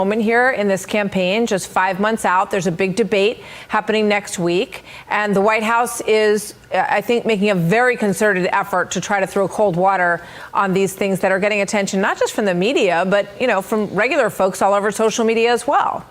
Moment here in this campaign, just 5 months out. There's a big debate happening next week, and the White House is, I think, making a very concerted effort to try to throw cold water on these things that are getting attention, not just from the media, but, from regular folks all over social media as well.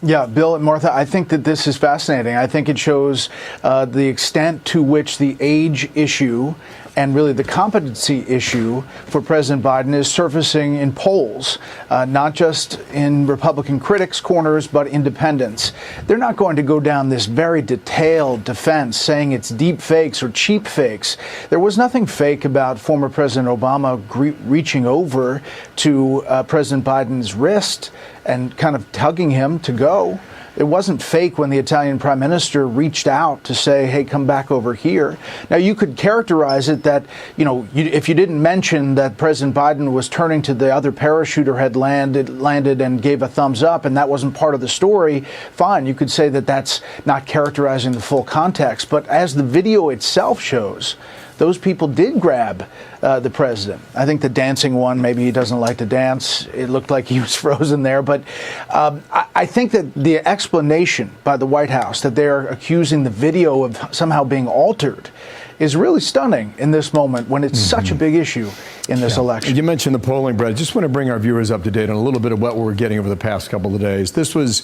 Yeah, Bill and Martha, I think that this is fascinating. I think it shows the extent to which the age issue and really the competency issue for President Biden is surfacing in polls, not just in Republican critics' corners, but independents. They're not going to go down this very detailed defense saying it's deep fakes or cheap fakes. There was nothing fake about former President Obama reaching over to President Biden's wrist and kind of tugging him to go. It wasn't fake when the Italian prime minister reached out to say, hey, come back over here. Now, you could characterize it that, if you didn't mention that President Biden was turning to the other parachuter had landed and gave a thumbs up, and that wasn't part of the story, fine. You could say that that's not characterizing the full context. But as the video itself shows, those people did grab the president. I think the dancing one, maybe he doesn't like to dance. It looked like he was frozen there. But I think that the explanation by the White House that they're accusing the video of somehow being altered is really stunning in this moment when it's such a big issue in this election. You mentioned the polling, Brett. I just want to bring our viewers up to date on a little bit of what we're getting over the past couple of days. This was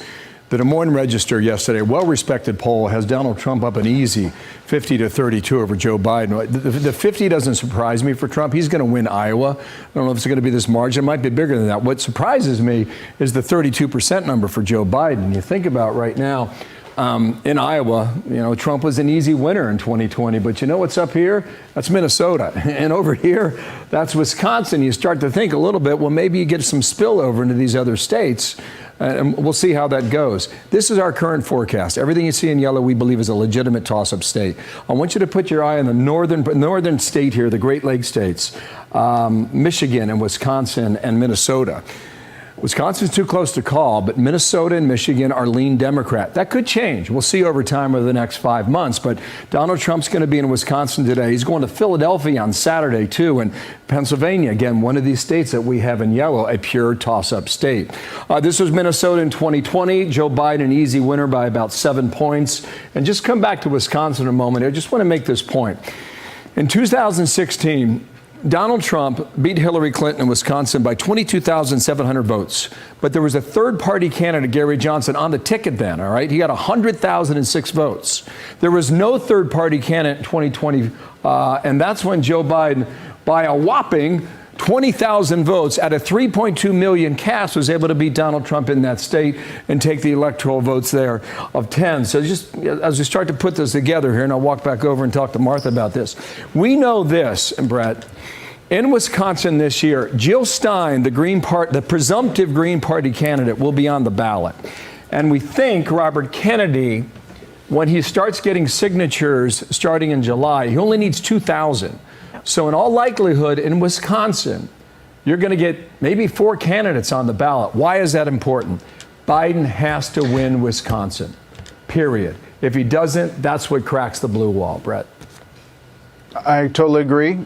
the Des Moines Register yesterday, a well-respected poll, has Donald Trump up an easy 50-32 over Joe Biden. The 50 doesn't surprise me for Trump. He's going to win Iowa. I don't know if it's going to be this margin. It might be bigger than that. What surprises me is the 32% number for Joe Biden. You think about right now, in Iowa, Trump was an easy winner in 2020. But you know what's up here? That's Minnesota. And over here, that's Wisconsin. You start to think a little bit, well, maybe you get some spillover into these other states. And we'll see how that goes. This is our current forecast. Everything you see in yellow, we believe, is a legitimate toss-up state. I want you to put your eye on the northern state here, the Great Lakes states, Michigan and Wisconsin and Minnesota. Wisconsin's too close to call, but Minnesota and Michigan are lean Democrat. That could change. We'll see over time over the next 5 months. But Donald Trump's going to be in Wisconsin today. He's going to Philadelphia on Saturday, too. And Pennsylvania, again, one of these states that we have in yellow, a pure toss-up state. This was Minnesota in 2020. Joe Biden, an easy winner by about 7 points. And just come back to Wisconsin a moment. I just want to make this point. In 2016, Donald Trump beat Hillary Clinton in Wisconsin by 22,700 votes. But there was a third-party candidate, Gary Johnson, on the ticket then, all right? He got 100,006 votes. There was no third-party candidate in 2020, and that's when Joe Biden, by a whopping 20,000 votes out of 3.2 million cast, was able to beat Donald Trump in that state and take the electoral votes there of 10. So just as we start to put this together here, and I'll walk back over and talk to Martha about this. We know this, and Brett, in Wisconsin this year, Jill Stein, the presumptive Green Party candidate, will be on the ballot. And we think Robert Kennedy, when he starts getting signatures starting in July, he only needs 2,000. So in all likelihood, in Wisconsin, you're going to get maybe 4 candidates on the ballot. Why is that important? Biden has to win Wisconsin, period. If he doesn't, that's what cracks the blue wall, Brett. I totally agree.